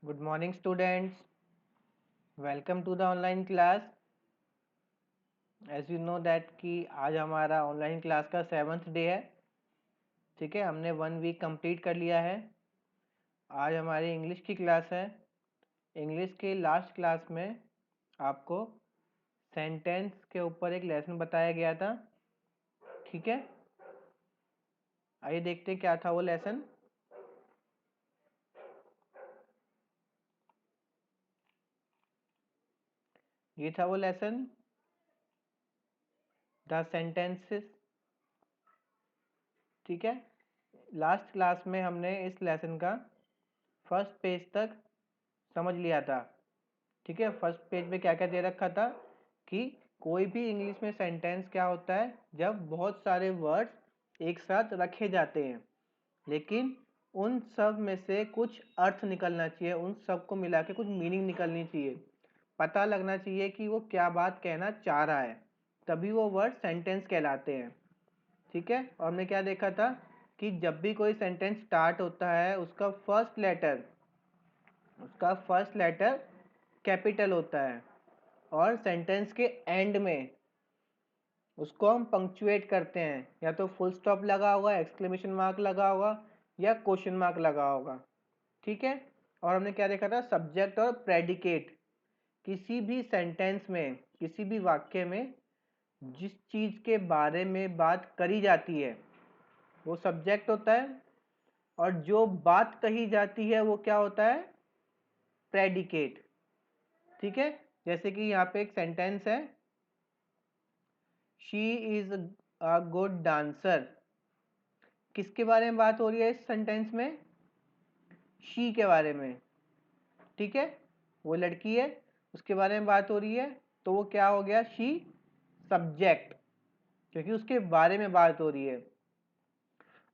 Good morning students. Welcome to the online class. As you know that कि आज हमारा online class का 7th day है। ठीक है, हमने 1 वीक कंप्लीट कर लिया है। आज हमारी इंग्लिश की क्लास है। इंग्लिश के लास्ट क्लास में आपको सेंटेंस के ऊपर एक लेसन बताया गया था। ठीक है, आइए देखते हैं क्या था वो लेसन। ये था वो लेसन, द सेंटेंसेस। ठीक है, लास्ट क्लास में हमने इस लेसन का फर्स्ट पेज तक समझ लिया था। ठीक है, फर्स्ट पेज में क्या क्या दे रखा था कि कोई भी इंग्लिश में सेंटेंस क्या होता है जब बहुत सारे वर्ड्स एक साथ रखे जाते हैं, लेकिन उन सब में से कुछ अर्थ निकलना चाहिए, उन सब को मिला के कुछ मीनिंग निकलनी चाहिए, पता लगना चाहिए कि वो क्या बात कहना चाह रहा है, तभी वो वर्ड सेंटेंस कहलाते हैं। ठीक है, और हमने क्या देखा था कि जब भी कोई सेंटेंस स्टार्ट होता है उसका फर्स्ट लेटर कैपिटल होता है, और सेंटेंस के एंड में उसको हम पंक्चुएट करते हैं, या तो फुल स्टॉप लगा होगा, एक्सक्लेमेशन मार्क लगा होगा, या क्वेश्चन मार्क लगा होगा। ठीक है, और हमने क्या देखा था, सब्जेक्ट और प्रेडिकेट। किसी भी सेंटेंस में, किसी भी वाक्य में जिस चीज़ के बारे में बात करी जाती है वो सब्जेक्ट होता है, और जो बात कही जाती है वो क्या होता है, प्रेडिकेट। ठीक है, जैसे कि यहाँ पे एक सेंटेंस है, she is a good dancer. किसके बारे में बात हो रही है इस सेंटेंस में, शी के बारे में। ठीक है, वो लड़की है, उसके बारे में बात हो रही है, तो वो क्या हो गया, शी सब्जेक्ट, क्योंकि उसके बारे में बात हो रही है।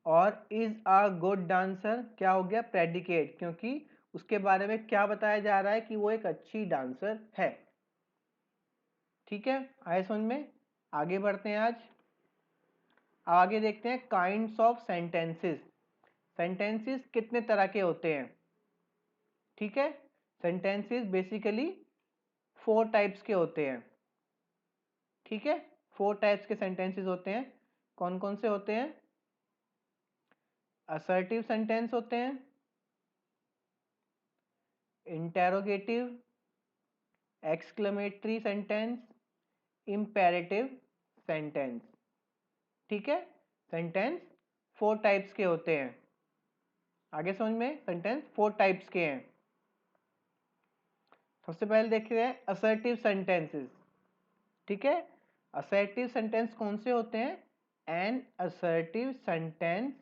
और इज अ गुड डांसर क्या हो गया, प्रेडिकेट, क्योंकि उसके बारे में क्या बताया जा रहा है कि वो एक अच्छी डांसर है। ठीक है, आए समझ में। आगे बढ़ते हैं। आज आगे देखते हैं काइंड्स ऑफ सेंटेंसेस। सेंटेंसेस कितने तरह के होते हैं। ठीक है, सेंटेंसेस बेसिकली 4 टाइप्स के होते हैं। ठीक है, 4 टाइप्स के सेंटेंसेस होते हैं। कौन कौन से होते हैं, असर्टिव सेंटेंस होते हैं, interrogative, exclamatory sentence, imperative sentence. ठीक है, सेंटेंस 4 टाइप्स के होते हैं। आगे समझ में, सेंटेंस 4 टाइप्स के हैं। सबसे पहले देख रहे हैं असर्टिव सेंटेंसेस। ठीक है, असर्टिव सेंटेंस कौन से होते हैं, an assertive sentence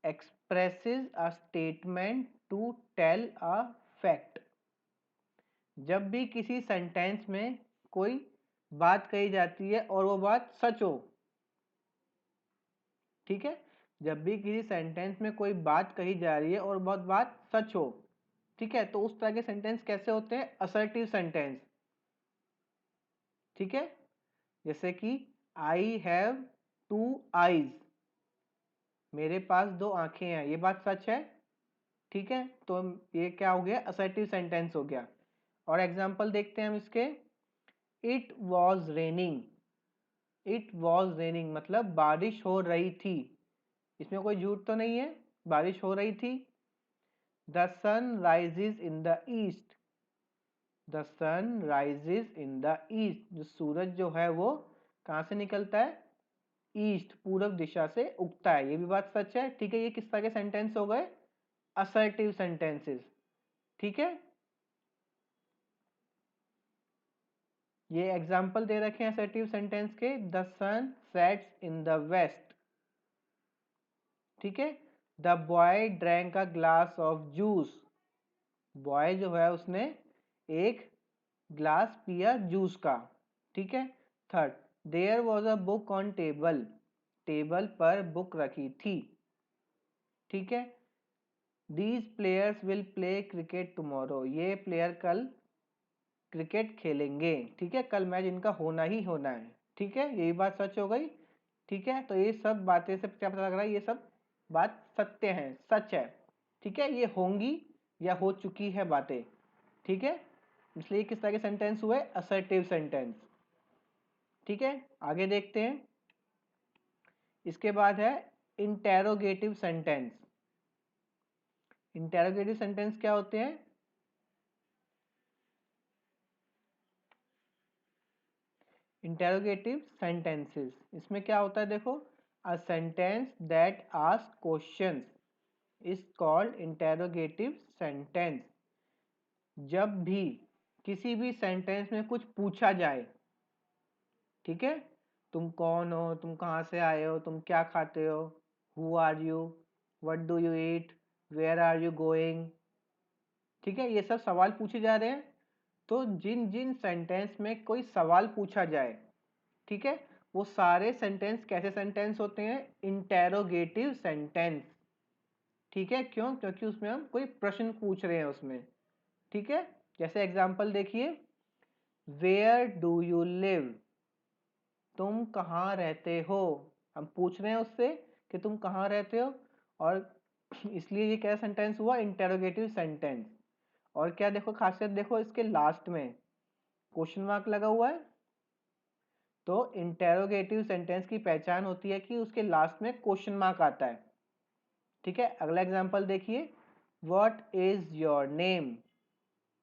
expresses a statement to tell a fact. जब भी किसी सेंटेंस में कोई बात कही जाती है और वो बात सच हो। ठीक है, जब भी किसी सेंटेंस में कोई बात कही जा रही है और बहुत बात सच हो, ठीक है, तो उस तरह के सेंटेंस कैसे होते हैं, असर्टिव सेंटेंस। ठीक है, जैसे कि आई हैव 2 आईज, मेरे पास 2 आंखें हैं, ये बात सच है। ठीक है, तो ये क्या हो गया, असर्टिव सेंटेंस हो गया। और एग्जांपल देखते हैं हम इसके। It was raining, it was raining मतलब बारिश हो रही थी, इसमें कोई झूठ तो नहीं है, बारिश हो रही थी। The sun rises in the east, the sun rises in the east, जो सूरज जो है वो कहाँ से निकलता है, ईस्ट, पूरब दिशा से उगता है, ये भी बात सच है। ठीक है, ये किस तरह के सेंटेंस हो गए, असर्टिव सेंटेंसेस। ठीक है, ये एग्जाम्पल दे रखे हैं असर्टिव सेंटेंस के, the sun sets in the west. ठीक है, the boy drank a glass of juice, boy जो है उसने एक ग्लास पिया जूस का। ठीक है, third, there was a book on table, table पर बुक रखी थी। ठीक है, these players will play cricket tomorrow, ये प्लेयर कल क्रिकेट खेलेंगे। ठीक है, कल मैच इनका होना ही होना है। ठीक है, यही बात सच हो गई। ठीक है, तो ये सब बातें से क्या पता लग रहा है, ये सब बात सत्य है, सच है। ठीक है, ये होंगी या हो चुकी है बातें, ठीक है, इसलिए किस तरह के सेंटेंस हुए, असर्टिव सेंटेंस। ठीक है, आगे देखते हैं। इसके बाद है इंटेरोगेटिव सेंटेंस। इंटेरोगेटिव सेंटेंस क्या होते हैं? इंटेरोगेटिव सेंटेंसेस, इसमें क्या होता है देखो, a sentence that ask questions is called interrogative sentence. जब भी किसी भी सेंटेंस में कुछ पूछा जाए, ठीक है, तुम कौन हो, तुम कहाँ से आए हो, तुम क्या खाते हो, who are you, what do you eat, where are you going, ठीक है, ये सब सवाल पूछे जा रहे हैं। तो जिन जिन सेंटेंस में कोई सवाल पूछा जाए, ठीक है, वो सारे सेंटेंस कैसे सेंटेंस होते हैं, इंटेरोगेटिव सेंटेंस। ठीक है, क्यों? क्योंकि उसमें हम कोई प्रश्न पूछ रहे हैं उसमें। ठीक है, जैसे एग्जांपल देखिए, वेयर डू यू लिव, तुम कहाँ रहते हो, हम पूछ रहे हैं उससे कि तुम कहाँ रहते हो, और इसलिए ये क्या सेंटेंस हुआ, इंटेरोगेटिव सेंटेंस। और क्या देखो खासियत, देखो इसके लास्ट में क्वेश्चन मार्क लगा हुआ है। तो इंटेरोगेटिव सेंटेंस की पहचान होती है कि उसके लास्ट में क्वेश्चन मार्क आता है। ठीक है, अगला एग्जांपल देखिए, व्हाट इज योर नेम,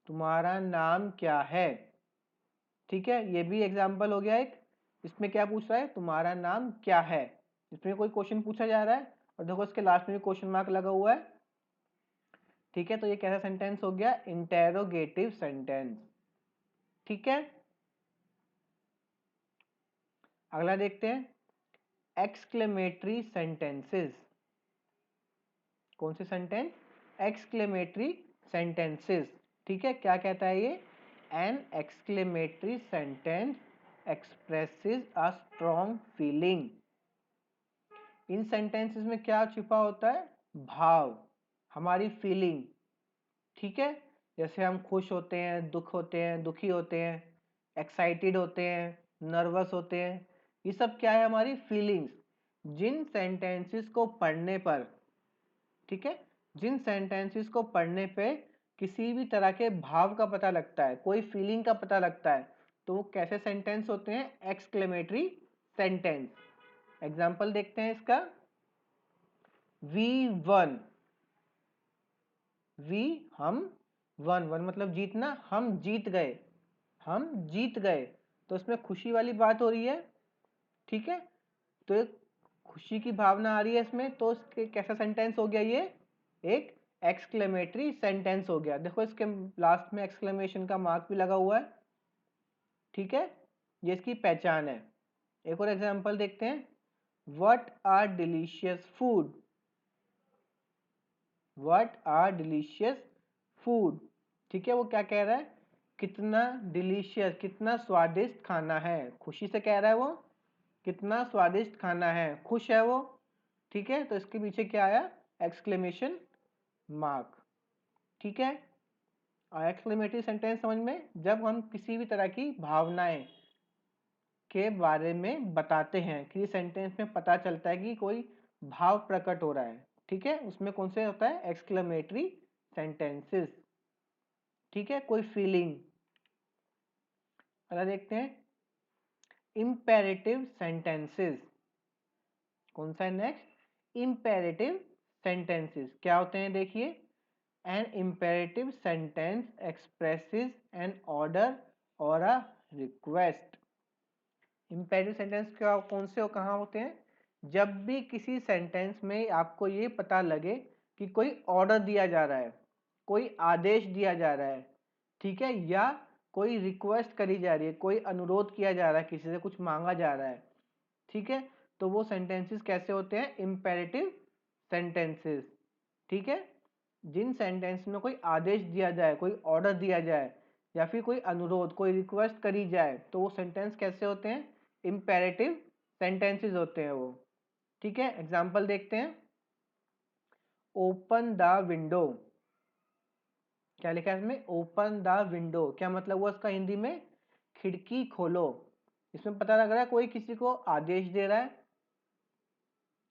तुम्हारा नाम क्या है। ठीक है, ये भी एग्जांपल हो गया एक। इसमें क्या पूछ रहा है, तुम्हारा नाम क्या है, इसमें कोई क्वेश्चन पूछा जा रहा है, और देखो इसके लास्ट में भी क्वेश्चन मार्क लगा हुआ है। ठीक है, तो ये कैसा सेंटेंस हो गया, इंटेरोगेटिव सेंटेंस। ठीक है, अगला देखते हैं, एक्सक्लेमेटरी सेंटेंसेस। कौन से सेंटेंस, एक्सक्लेमेटरी सेंटेंसेस। ठीक है, क्या कहता है ये, an exclamatory sentence expresses a strong feeling. इन सेंटेंसेस में क्या छुपा होता है, भाव, हमारी फीलिंग। ठीक है, जैसे हम खुश होते हैं, दुख होते हैं, दुखी होते हैं, एक्साइटेड होते हैं, नर्वस होते हैं, ये सब क्या है, हमारी फीलिंग्स। जिन सेंटेंसेस को पढ़ने पर, ठीक है, जिन सेंटेंसेस को पढ़ने पे किसी भी तरह के भाव का पता लगता है, कोई फीलिंग का पता लगता है, तो वो कैसे सेंटेंस होते हैं, एक्सक्लेमेटरी सेंटेंस। एग्जाम्पल देखते हैं इसका, वी वन, वी हम, वन, वन मतलब जीतना, हम जीत गए, हम जीत गए, तो इसमें खुशी वाली बात हो रही है। ठीक है, तो एक खुशी की भावना आ रही है इसमें, तो इसके कैसा सेंटेंस हो गया ये, एक एक्सक्लेमेटरी सेंटेंस हो गया। देखो इसके लास्ट में एक्सक्लेमेशन का मार्क भी लगा हुआ है। ठीक है, ये इसकी पहचान है। एक और एग्जांपल देखते हैं, what are delicious food, what are delicious food. ठीक है, वो क्या कह रहा है, कितना डिलीशियस, कितना स्वादिष्ट खाना है, खुशी से कह रहा है वो, कितना स्वादिष्ट खाना है, खुश है वो। ठीक है, तो इसके पीछे क्या आया, एक्सक्लेमेशन मार्क। ठीक है, और एक्सक्लेमेटरी सेंटेंस समझ में, जब हम किसी भी तरह की भावनाएं के बारे में बताते हैं, कि सेंटेंस में पता चलता है कि कोई भाव प्रकट हो रहा है, ठीक है, उसमें कौन से होता है, एक्सक्लेमेटरी सेंटेंसेस। ठीक है, कोई फीलिंग। अगला देखते हैं, इम्पेरेटिव सेंटेंसेस। कौन सा है नेक्स्ट, इम्पेरेटिव सेंटेंसेस क्या होते हैं, देखिए, an imperative sentence expresses an order और अ रिक्वेस्ट। इम्पेरेटिव सेंटेंस क्या, कौन से और कहाँ होते हैं, जब भी किसी सेंटेंस में आपको ये पता लगे कि कोई ऑर्डर दिया जा रहा है, कोई आदेश दिया जा रहा है, ठीक है, या कोई रिक्वेस्ट करी जा रही है, कोई अनुरोध किया जा रहा है, किसी से कुछ मांगा जा रहा है, ठीक है, तो वो सेंटेंसेस कैसे होते हैं, इम्पेरेटिव सेंटेंसेस। ठीक है, जिन सेंटेंस में कोई आदेश दिया जाए, कोई ऑर्डर दिया जाए, या फिर कोई अनुरोध, कोई रिक्वेस्ट करी जाए, तो वो सेंटेंस कैसे होते हैं, इम्पेरेटिव सेंटेंसेस होते हैं वो। ठीक है, एग्जांपल देखते हैं, ओपन द विंडो। क्या लिखा है इसमें, ओपन द विंडो, क्या मतलब हुआ इसका हिंदी में, खिड़की खोलो। इसमें पता लग रहा है कोई किसी को आदेश दे रहा है,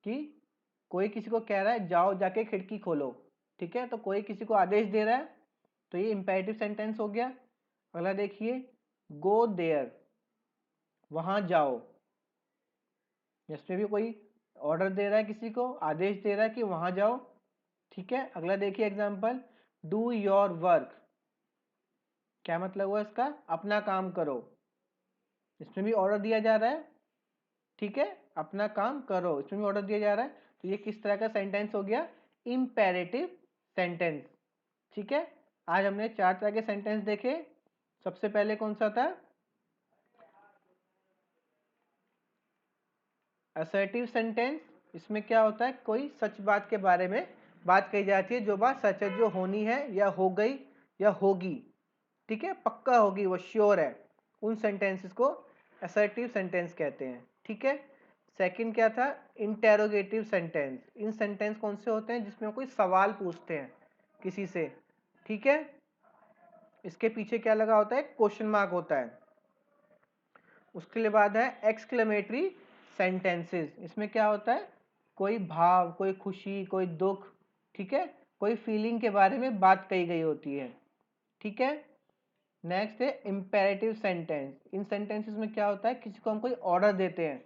कि कोई किसी को कह रहा है जाओ जाके खिड़की खोलो। ठीक है, तो कोई किसी को आदेश दे रहा है तो ये इम्पेरेटिव सेंटेंस हो गया। अगला देखिए, गो देयर, वहां जाओ। इसमें भी कोई ऑर्डर दे रहा है, किसी को आदेश दे रहा है कि वहां जाओ। ठीक है, अगला देखिए एग्जाम्पल, डू योर वर्क, क्या मतलब हुआ इसका, अपना काम करो। इसमें भी ऑर्डर दिया जा रहा है, ठीक है, अपना काम करो, इसमें भी ऑर्डर दिया जा रहा है। तो ये किस तरह का सेंटेंस हो गया, इम्पेरेटिव सेंटेंस। ठीक है, आज हमने 4 तरह के सेंटेंस देखे। सबसे पहले कौन सा था, असर्टिव सेंटेंस। इसमें क्या होता है, कोई सच बात के बारे में बात कही जाती है, जो बात सच है, जो होनी है या हो गई या होगी, ठीक है, पक्का होगी, वो श्योर है, उन सेंटेंसेस को असर्टिव सेंटेंस कहते हैं। ठीक है, सेकंड क्या था, इंटेरोगेटिव सेंटेंस। इन सेंटेंस कौन से होते हैं, जिसमें कोई सवाल पूछते हैं किसी से। ठीक है, इसके पीछे क्या लगा होता है, क्वेश्चन मार्क होता है। उसके बाद है एक्सक्लेमेटरी सेंटेंसेस। इसमें क्या होता है, कोई भाव, कोई खुशी, कोई दुख, ठीक है, कोई फीलिंग के बारे में बात कही गई होती है। ठीक है, नेक्स्ट है इम्पेरेटिव सेंटेंस। इन सेंटेंसेस में क्या होता है, किसी को हम कोई ऑर्डर देते हैं,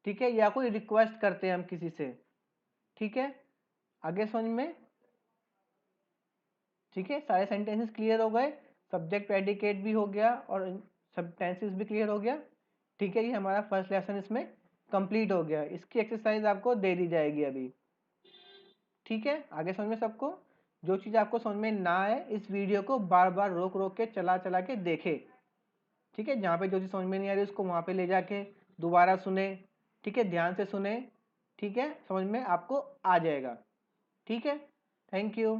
ठीक है, या कोई रिक्वेस्ट करते हैं हम किसी से। ठीक है, आगे समझ में। ठीक है, सारे सेंटेंसेस क्लियर हो गए, सब्जेक्ट प्रेडिकेट भी हो गया और सब टेंसेस भी क्लियर हो गया। ठीक है, ये हमारा फर्स्ट लेसन इसमें कंप्लीट हो गया। इसकी एक्सरसाइज आपको दे दी जाएगी अभी। ठीक है, आगे समझ में सबको। जो चीज़ आपको समझ में ना आए, इस वीडियो को बार बार रोक रोक के चला चला के देखे। ठीक है, जहाँ पे जो चीज़ समझ में नहीं आ रही उसको वहाँ पे ले जाके दोबारा सुने। ठीक है, ध्यान से सुने। ठीक है, समझ में आपको आ जाएगा। ठीक है, थैंक यू।